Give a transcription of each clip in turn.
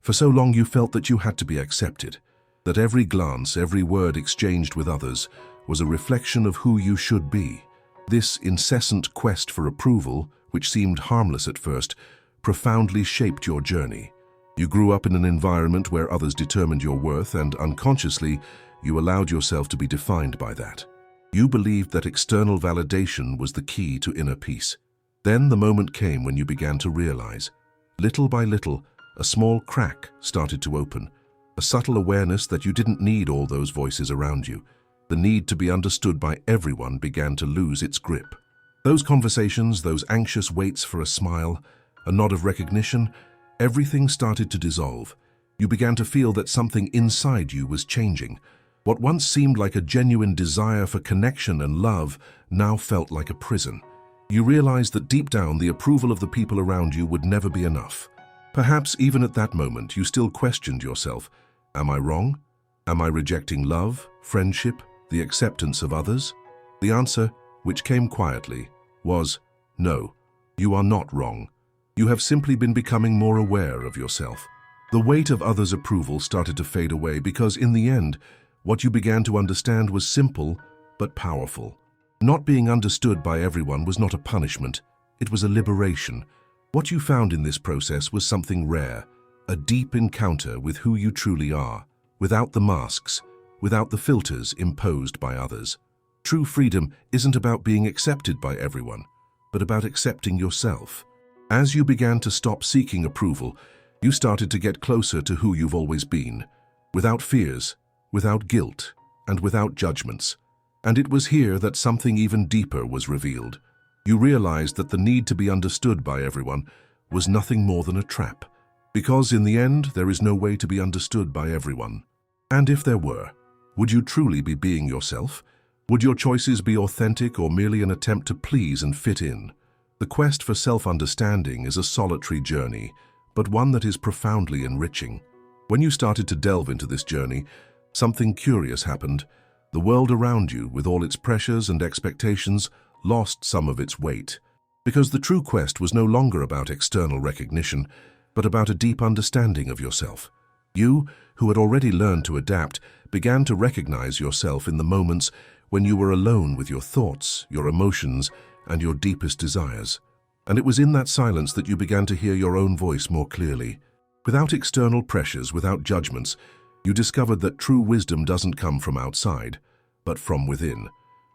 For so long you felt that you had to be accepted, that every glance, every word exchanged with others was a reflection of who you should be. This incessant quest for approval, which seemed harmless at first, profoundly shaped your journey. You grew up in an environment where others determined your worth, and unconsciously, you allowed yourself to be defined by that. You believed that external validation was the key to inner peace. Then the moment came when you began to realize, little by little, a small crack started to open, a subtle awareness that you didn't need all those voices around you. The need to be understood by everyone began to lose its grip. Those conversations, those anxious waits for a smile, a nod of recognition, everything started to dissolve. You began to feel that something inside you was changing. What once seemed like a genuine desire for connection and love now felt like a prison. You realized that deep down the approval of the people around you would never be enough. Perhaps even at that moment you still questioned yourself. Am I wrong? Am I rejecting love, friendship, the acceptance of others? The answer, which came quietly, was no, you are not wrong. You have simply been becoming more aware of yourself. The weight of others' approval started to fade away because in the end, what you began to understand was simple but powerful. Not being understood by everyone was not a punishment, it was a liberation. What you found in this process was something rare, a deep encounter with who you truly are, without the masks, without the filters imposed by others. True freedom isn't about being accepted by everyone, but about accepting yourself. As you began to stop seeking approval, you started to get closer to who you've always been, without fears, without guilt, and without judgments. And it was here that something even deeper was revealed. You realized that the need to be understood by everyone was nothing more than a trap, because in the end there is no way to be understood by everyone. And if there were, would you truly be being yourself? Would your choices be authentic or merely an attempt to please and fit in? The quest for self-understanding is a solitary journey, but one that is profoundly enriching. When you started to delve into this journey, something curious happened. The world around you, with all its pressures and expectations, lost some of its weight. Because the true quest was no longer about external recognition, but about a deep understanding of yourself. You, who had already learned to adapt, began to recognize yourself in the moments when you were alone with your thoughts, your emotions, and your deepest desires. And it was in that silence that you began to hear your own voice more clearly. Without external pressures, without judgments, you discovered that true wisdom doesn't come from outside, but from within.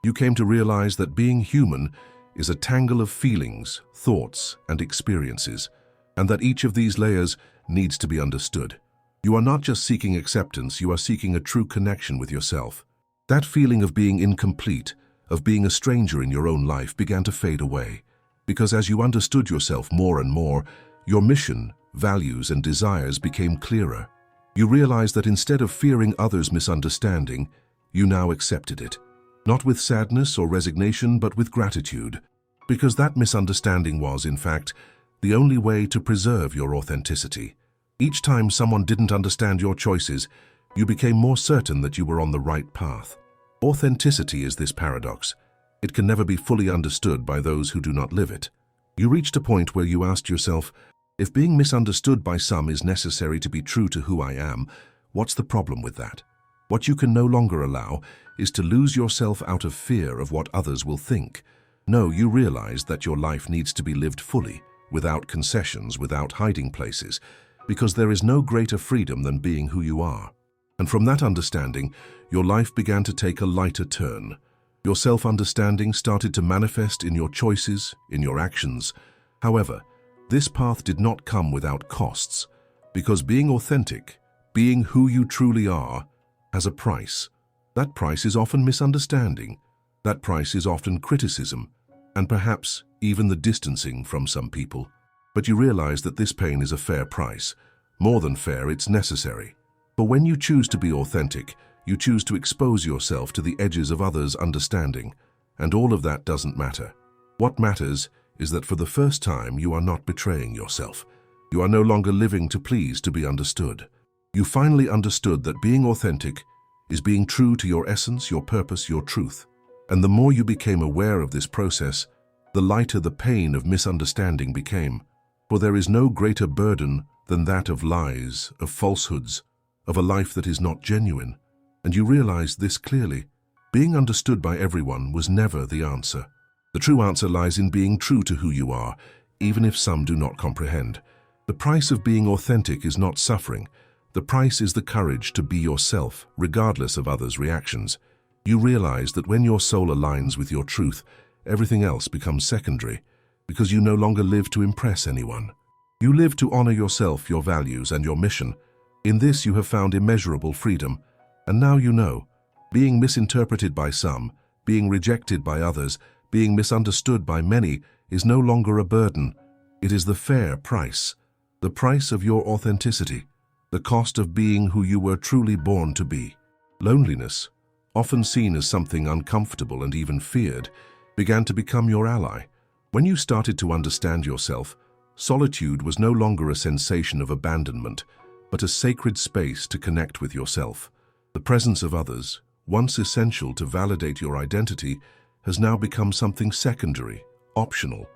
You came to realize that being human is a tangle of feelings, thoughts, and experiences, and that each of these layers needs to be understood. You are not just seeking acceptance, you are seeking a true connection with yourself. That feeling of being incomplete, of being a stranger in your own life began to fade away, because as you understood yourself more and more, your mission, values, and desires became clearer. You realized that instead of fearing others' misunderstanding, you now accepted it. Not with sadness or resignation, but with gratitude, because that misunderstanding was, in fact, the only way to preserve your authenticity. Each time someone didn't understand your choices, you became more certain that you were on the right path. Authenticity is this paradox. It can never be fully understood by those who do not live it. You reached a point where you asked yourself, if being misunderstood by some is necessary to be true to who I am, what's the problem with that? What you can no longer allow is to lose yourself out of fear of what others will think. No, you realize that your life needs to be lived fully, without concessions, without hiding places, because there is no greater freedom than being who you are. And from that understanding, your life began to take a lighter turn. Your self-understanding started to manifest in your choices, in your actions. However, this path did not come without costs, because being authentic, being who you truly are, has a price. That price is often misunderstanding. That price is often criticism, and perhaps even the distancing from some people. But you realize that this pain is a fair price. More than fair, it's necessary. For when you choose to be authentic, you choose to expose yourself to the edges of others' understanding, and all of that doesn't matter. What matters is that for the first time you are not betraying yourself. You are no longer living to please to be understood. You finally understood that being authentic is being true to your essence, your purpose, your truth. And the more you became aware of this process, the lighter the pain of misunderstanding became. For there is no greater burden than that of lies, of falsehoods, of a life that is not genuine. And you realized this clearly. Being understood by everyone was never the answer. The true answer lies in being true to who you are, even if some do not comprehend. The price of being authentic is not suffering. The price is the courage to be yourself, regardless of others' reactions. You realize that when your soul aligns with your truth, everything else becomes secondary, because you no longer live to impress anyone. You live to honor yourself, your values, and your mission. In this you have found immeasurable freedom, and now you know, being misinterpreted by some, being rejected by others, being misunderstood by many is no longer a burden. It is the fair price, the price of your authenticity, the cost of being who you were truly born to be. Loneliness, often seen as something uncomfortable and even feared, began to become your ally. When you started to understand yourself, solitude was no longer a sensation of abandonment, but a sacred space to connect with yourself. The presence of others, once essential to validate your identity, has now become something secondary, optional.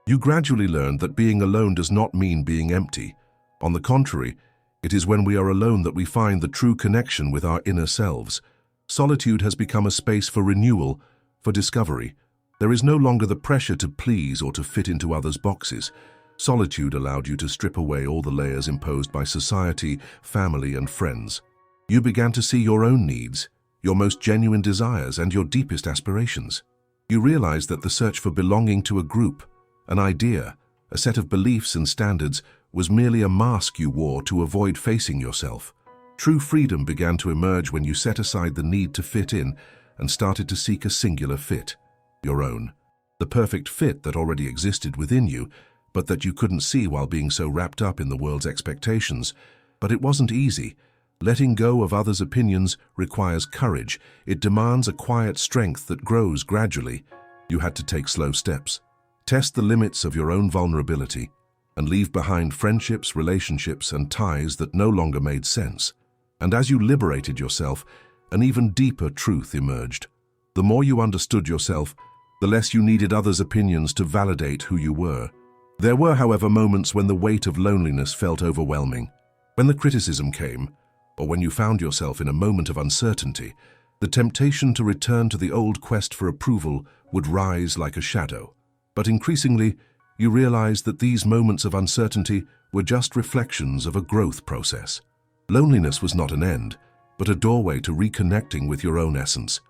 You gradually learned that being alone does not mean being empty. On the contrary, it is when we are alone that we find the true connection with our inner selves. Solitude has become a space for renewal, for discovery. There is no longer the pressure to please or to fit into others' boxes. Solitude allowed you to strip away all the layers imposed by society, family, and friends. You began to see your own needs, your most genuine desires, and your deepest aspirations. You realized that the search for belonging to a group, an idea, a set of beliefs and standards was merely a mask you wore to avoid facing yourself. True freedom began to emerge when you set aside the need to fit in and started to seek a singular fit, your own. The perfect fit that already existed within you, but that you couldn't see while being so wrapped up in the world's expectations. But it wasn't easy. Letting go of others' opinions requires courage. It demands a quiet strength that grows gradually. You had to take slow steps, test the limits of your own vulnerability, and leave behind friendships, relationships, and ties that no longer made sense. And as you liberated yourself, an even deeper truth emerged. The more you understood yourself, the less you needed others' opinions to validate who you were. There were, however, moments when the weight of loneliness felt overwhelming. When the criticism came, or when you found yourself in a moment of uncertainty, the temptation to return to the old quest for approval would rise like a shadow. But increasingly, you realized that these moments of uncertainty were just reflections of a growth process. Loneliness was not an end, but a doorway to reconnecting with your own essence.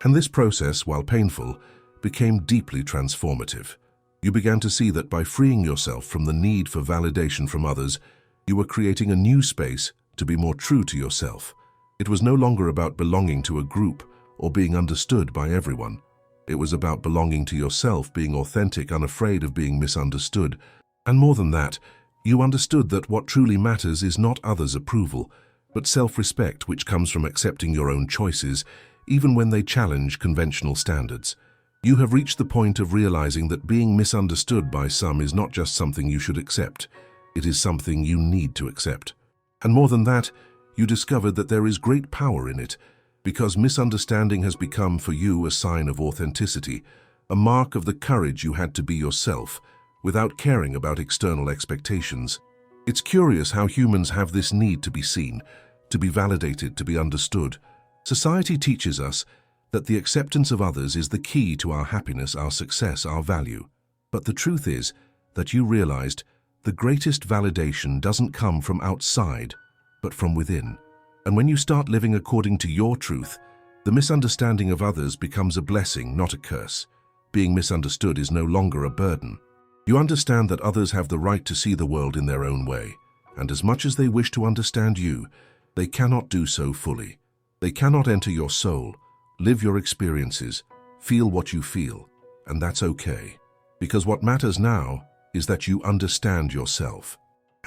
And this process, while painful, became deeply transformative. You began to see that by freeing yourself from the need for validation from others, you were creating a new space to be more true to yourself. It was no longer about belonging to a group or being understood by everyone. It was about belonging to yourself, being authentic, unafraid of being misunderstood. And more than that, you understood that what truly matters is not others' approval, but self-respect, which comes from accepting your own choices, even when they challenge conventional standards. You have reached the point of realizing that being misunderstood by some is not just something you should accept. It is something you need to accept. And more than that, you discovered that there is great power in it, because misunderstanding has become for you a sign of authenticity, a mark of the courage you had to be yourself, without caring about external expectations. It's curious how humans have this need to be seen, to be validated, to be understood. Society teaches us that the acceptance of others is the key to our happiness, our success, our value. But the truth is that you realized the greatest validation doesn't come from outside, but from within. And when you start living according to your truth, the misunderstanding of others becomes a blessing, not a curse. Being misunderstood is no longer a burden. You understand that others have the right to see the world in their own way, and as much as they wish to understand you, they cannot do so fully. They cannot enter your soul, live your experiences, feel what you feel, and that's okay. Because what matters now is that you understand yourself.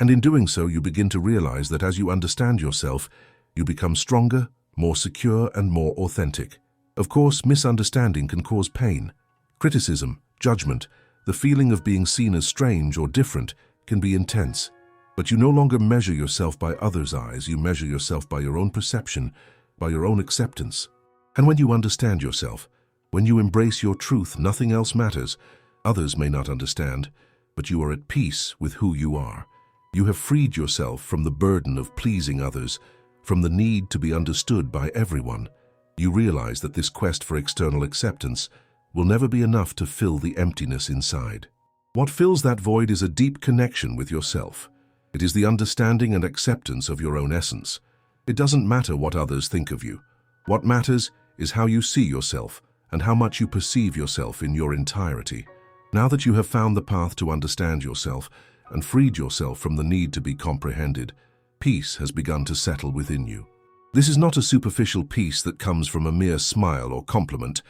And in doing so, you begin to realize that as you understand yourself, you become stronger, more secure, and more authentic. Of course, misunderstanding can cause pain. Criticism, judgment, the feeling of being seen as strange or different can be intense. But you no longer measure yourself by others' eyes, you measure yourself by your own perception, by your own acceptance. And when you understand yourself, when you embrace your truth, nothing else matters. Others may not understand, but you are at peace with who you are. You have freed yourself from the burden of pleasing others, from the need to be understood by everyone. You realize that this quest for external acceptance will never be enough to fill the emptiness inside. What fills that void is a deep connection with yourself. It is the understanding and acceptance of your own essence. It doesn't matter what others think of you. What matters is how you see yourself and how much you perceive yourself in your entirety. Now that you have found the path to understand yourself and freed yourself from the need to be comprehended, peace has begun to settle within you. This is not a superficial peace that comes from a mere smile or compliment.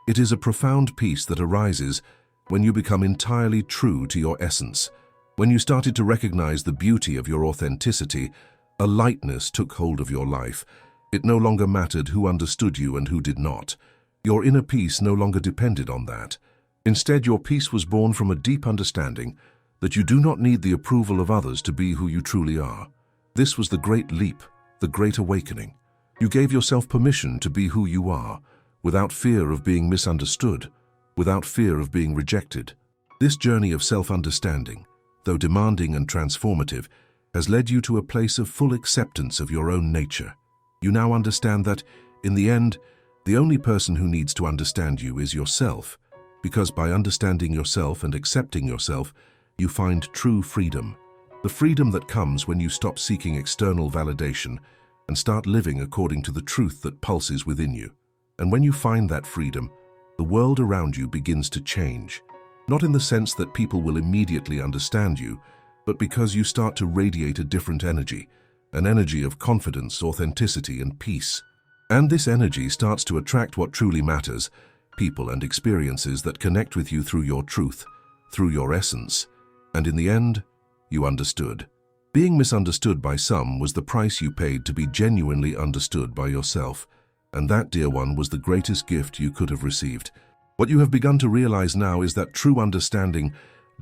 It is a profound peace that arises when you become entirely true to your essence. When you started to recognize the beauty of your authenticity, a lightness took hold of your life. It no longer mattered who understood you and who did not. Your inner peace no longer depended on that. Instead, your peace was born from a deep understanding that you do not need the approval of others to be who you truly are. This was the great leap, the great awakening. You gave yourself permission to be who you are, without fear of being misunderstood, without fear of being rejected. This journey of self-understanding, though demanding and transformative, has led you to a place of full acceptance of your own nature. You now understand that, in the end, the only person who needs to understand you is yourself, because by understanding yourself and accepting yourself, you find true freedom. The freedom that comes when you stop seeking external validation and start living according to the truth that pulses within you. And when you find that freedom, the world around you begins to change. Not in the sense that people will immediately understand you, but because you start to radiate a different energy, an energy of confidence, authenticity, and peace. And this energy starts to attract what truly matters, people and experiences that connect with you through your truth, through your essence. And in the end, you understood. Being misunderstood by some was the price you paid to be genuinely understood by yourself. And that, dear one, was the greatest gift you could have received. What you have begun to realize now is that true understanding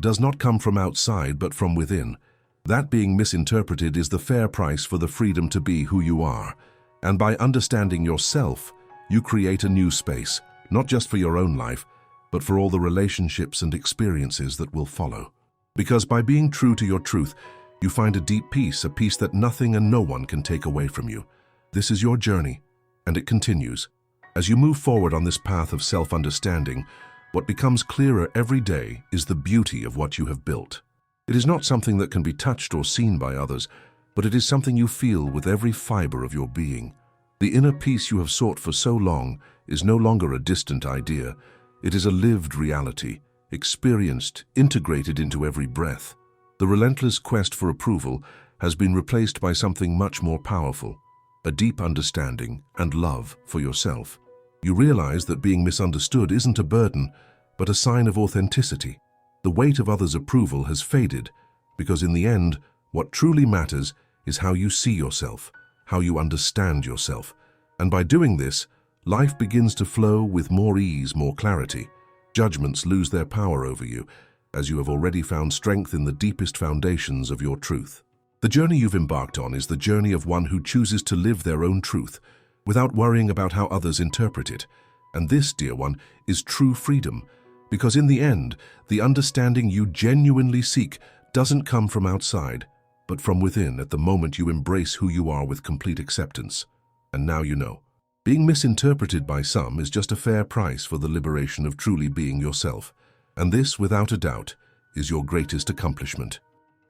does not come from outside but from within. That being misinterpreted is the fair price for the freedom to be who you are. And by understanding yourself, you create a new space, not just for your own life, but for all the relationships and experiences that will follow. Because by being true to your truth, you find a deep peace, a peace that nothing and no one can take away from you. This is your journey, and it continues. As you move forward on this path of self-understanding, what becomes clearer every day is the beauty of what you have built. It is not something that can be touched or seen by others, but it is something you feel with every fiber of your being. The inner peace you have sought for so long is no longer a distant idea. It is a lived reality, experienced, integrated into every breath. The relentless quest for approval has been replaced by something much more powerful, a deep understanding and love for yourself. You realize that being misunderstood isn't a burden, but a sign of authenticity. The weight of others' approval has faded, because in the end, what truly matters is how you see yourself, how you understand yourself. And by doing this, life begins to flow with more ease, more clarity. Judgments lose their power over you, as you have already found strength in the deepest foundations of your truth. The journey you've embarked on is the journey of one who chooses to live their own truth, without worrying about how others interpret it. And this, dear one, is true freedom, because in the end, the understanding you genuinely seek doesn't come from outside, but from within at the moment you embrace who you are with complete acceptance. And now you know. Being misinterpreted by some is just a fair price for the liberation of truly being yourself. And this, without a doubt, is your greatest accomplishment.